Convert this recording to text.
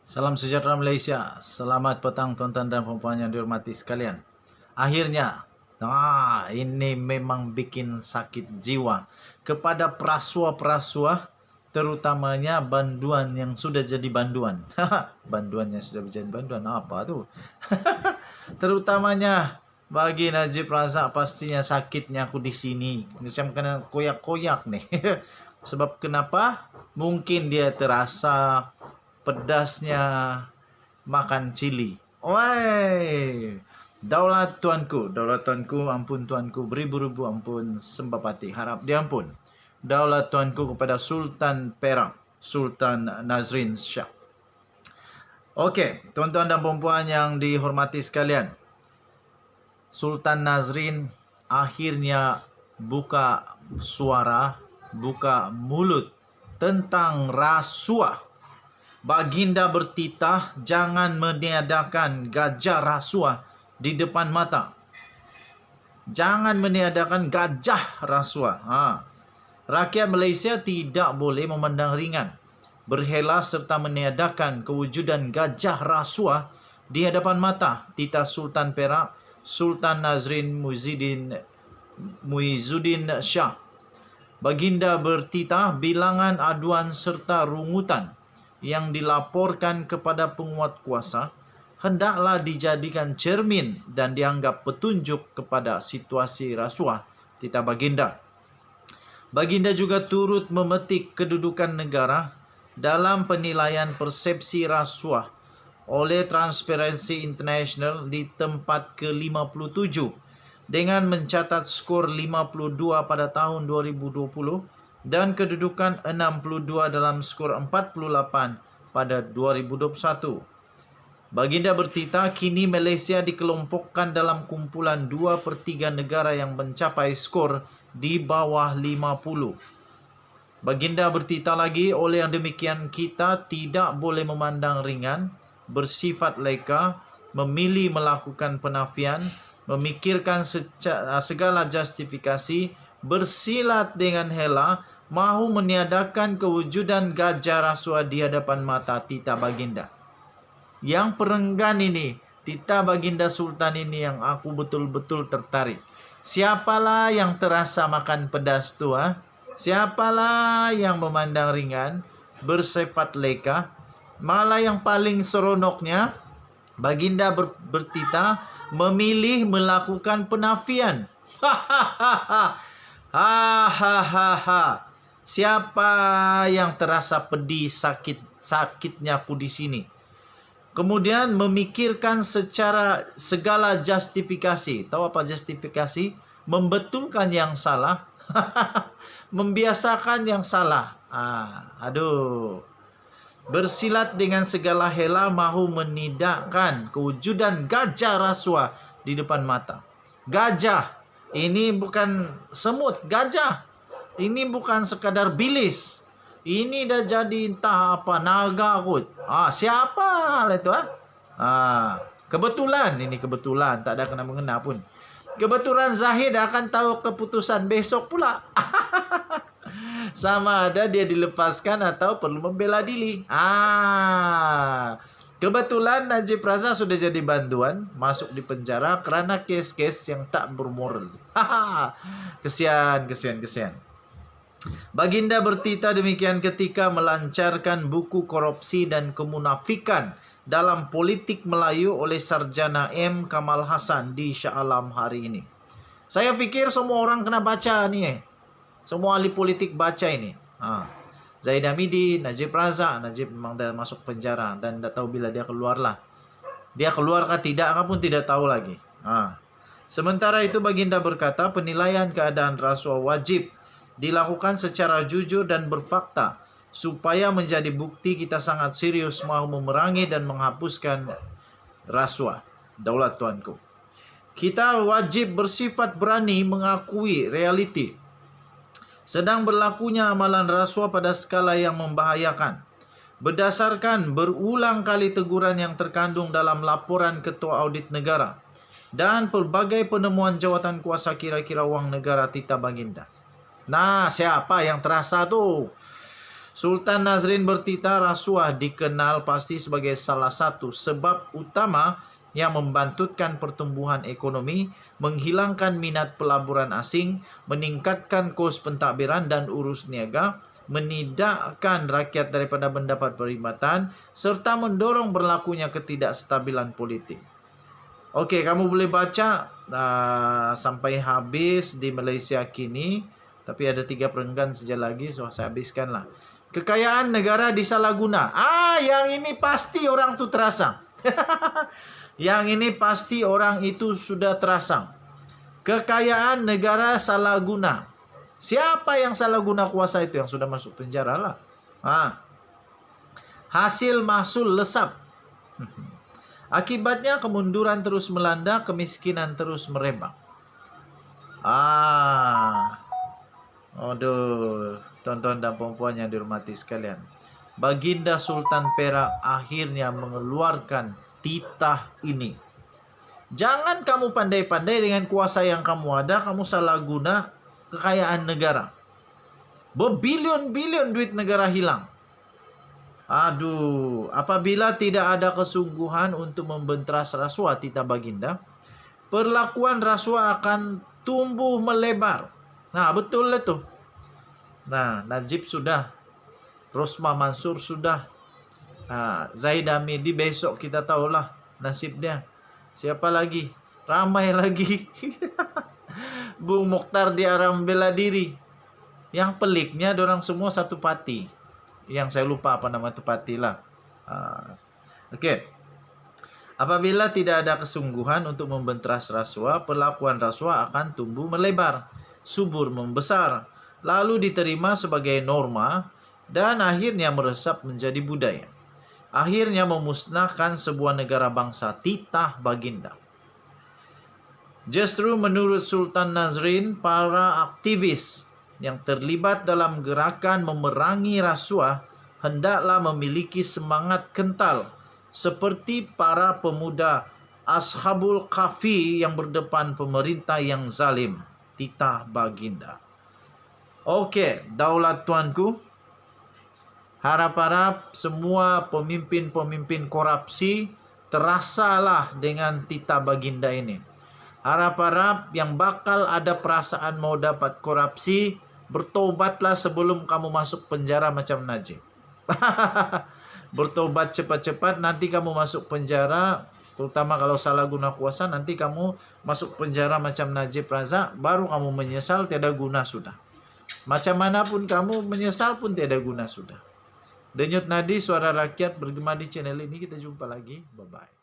Salam sejahtera Malaysia. Selamat petang tuan-tuan dan puan-puan yang dihormati sekalian. Akhirnya, ini memang bikin sakit jiwa kepada perasua-perasua, terutamanya banduan yang sudah jadi banduan. Banduan yang sudah menjadi banduan apa tu? Terutamanya bagi Najib Razak, pastinya sakitnya aku di sini. Macam kena koyak-koyak nih. Sebab kenapa? Mungkin dia terasa pedasnya makan cili. Woi, daulat tuanku, ampun tuanku, beribu-ribu ampun sembapati, harap diampun. Daulat tuanku kepada Sultan Perak, Sultan Nazrin Shah. Okey, tuan-tuan dan puan-puan yang dihormati sekalian, Sultan Nazrin akhirnya buka suara, buka mulut tentang rasuah. Baginda bertitah jangan meniadakan gajah rasuah di depan mata. Jangan meniadakan gajah rasuah. Rakyat Malaysia tidak boleh memandang ringan, berhela serta meniadakan kewujudan gajah rasuah di hadapan mata. Titah Sultan Perak, Sultan Nazrin Muizzuddin Shah. Baginda bertitah bilangan aduan serta rungutan yang dilaporkan kepada penguat kuasa hendaklah dijadikan cermin dan dianggap petunjuk kepada situasi rasuah. Titah Baginda. Baginda juga turut memetik kedudukan negara dalam penilaian persepsi rasuah oleh Transparency International di tempat ke-57 dengan mencatat skor 52 pada tahun 2020 dan kedudukan 62 dalam skor 48 pada 2021. Baginda bertitah kini Malaysia dikelompokkan dalam kumpulan 2/3 negara yang mencapai skor di bawah 50. Baginda bertitah lagi, oleh yang demikian kita tidak boleh memandang ringan, bersifat leka, memilih melakukan penafian, memikirkan segala justifikasi, bersilat dengan hela, mahu meniadakan kewujudan gajah rasuah di hadapan mata. Titah Baginda. Yang perenggan ini, titah Baginda Sultan ini yang aku betul-betul tertarik. Siapalah yang terasa makan pedas tu? Siapalah yang memandang ringan, bersifat leka? Malah yang paling seronoknya, Baginda bertitah memilih melakukan penafian. Siapa yang terasa pedih sakitnya aku di sini? Kemudian memikirkan segala justifikasi. Tahu apa justifikasi? Membetulkan yang salah, membiasakan yang salah. Bersilat dengan segala hela mahu menidakkan kewujudan gajah rasuah di depan mata. Gajah. Ini bukan semut, gajah. Ini bukan sekadar bilis. Ini dah jadi entah apa, naga kot. Siapa lah itu? Kebetulan, ini kebetulan, tak ada kena-mengena pun. Kebetulan Zahid akan tahu keputusan besok pula. Sama ada dia dilepaskan atau perlu membela diri. Kebetulan Najib Razak sudah jadi banduan, masuk di penjara kerana kes-kes yang tak bermoral. Kesian. Baginda bertitah demikian ketika melancarkan buku korupsi dan kemunafikan dalam politik Melayu oleh Sarjana M. Kamal Hassan di Shah Alam hari ini. Saya fikir semua orang kena baca ni. Semua ahli politik baca ini. Zaid Hamidi, Najib Razak. Najib memang dah masuk penjara dan dah tahu bila dia keluar lah. Dia keluar kah tidak kah pun tidak tahu lagi. Sementara itu Baginda berkata penilaian keadaan rasuah wajib dilakukan secara jujur dan berfakta supaya menjadi bukti kita sangat serius mahu memerangi dan menghapuskan rasuah. Daulat tuanku. Kita wajib bersifat berani mengakui realiti sedang berlakunya amalan rasuah pada skala yang membahayakan. Berdasarkan berulang kali teguran yang terkandung dalam laporan Ketua Audit Negara dan pelbagai penemuan jawatan kuasa kira-kira wang negara. Titah Baginda. Siapa yang terasa tu? Sultan Nazrin bertitah rasuah dikenal pasti sebagai salah satu sebab utama yang membantutkan pertumbuhan ekonomi, menghilangkan minat pelaburan asing, meningkatkan kos pentadbiran dan urus niaga, menidakkan rakyat daripada mendapat perkhidmatan, serta mendorong berlakunya ketidakstabilan politik. Oke, kamu boleh baca sampai habis di Malaysia kini, tapi ada 3 perenggan saja lagi, so saya habiskanlah. Kekayaan negara disalahguna. Yang ini pasti orang tu terasa. Yang ini pasti orang itu sudah terasa. Kekayaan negara salah guna. Siapa yang salah guna kuasa itu? Yang sudah masuk penjara lah. Hasil mahsul lesap. Akibatnya kemunduran terus melanda, kemiskinan terus merebak. Aduh, tonton dan perempuan yang dihormati sekalian. Baginda Sultan Perak akhirnya mengeluarkan titah ini. Jangan kamu pandai-pandai dengan kuasa yang kamu ada, kamu salah guna kekayaan negara. Berbilion-bilion duit negara hilang. Aduh, apabila tidak ada kesungguhan untuk membenteras rasuah titah baginda, perlakuan rasuah akan tumbuh melebar. Betul itu. Najib sudah, Rosmah Mansur sudah, Zaid Hamidi besok kita tahulah nasib dia. Siapa lagi? Ramai lagi. Bung Mokhtar diarang bela diri. Yang peliknya dorang semua satu parti. Yang saya lupa apa nama itu parti lah. Oke. Apabila tidak ada kesungguhan untuk membenteras rasuah, perlakuan rasuah akan tumbuh melebar, subur membesar, lalu diterima sebagai norma, dan akhirnya meresap menjadi budaya. Akhirnya memusnahkan sebuah negara bangsa titah baginda. Justru menurut Sultan Nazrin, para aktivis yang terlibat dalam gerakan memerangi rasuah hendaklah memiliki semangat kental seperti para pemuda Ashabul Kahfi yang berdepan pemerintah yang zalim, titah baginda. Oke, daulat tuanku, harap-harap semua pemimpin-pemimpin korupsi terasalah dengan titah baginda ini. Harap-harap yang bakal ada perasaan mau dapat korupsi, bertobatlah sebelum kamu masuk penjara macam Najib. Bertobat cepat-cepat, nanti kamu masuk penjara, terutama kalau salah guna kuasa, nanti kamu masuk penjara macam Najib Razak, baru kamu menyesal, tiada guna sudah. Macam manapun kamu menyesal pun tiada guna sudah. Denyut nadi suara rakyat bergema di channel ini. Kita jumpa lagi. Bye-bye.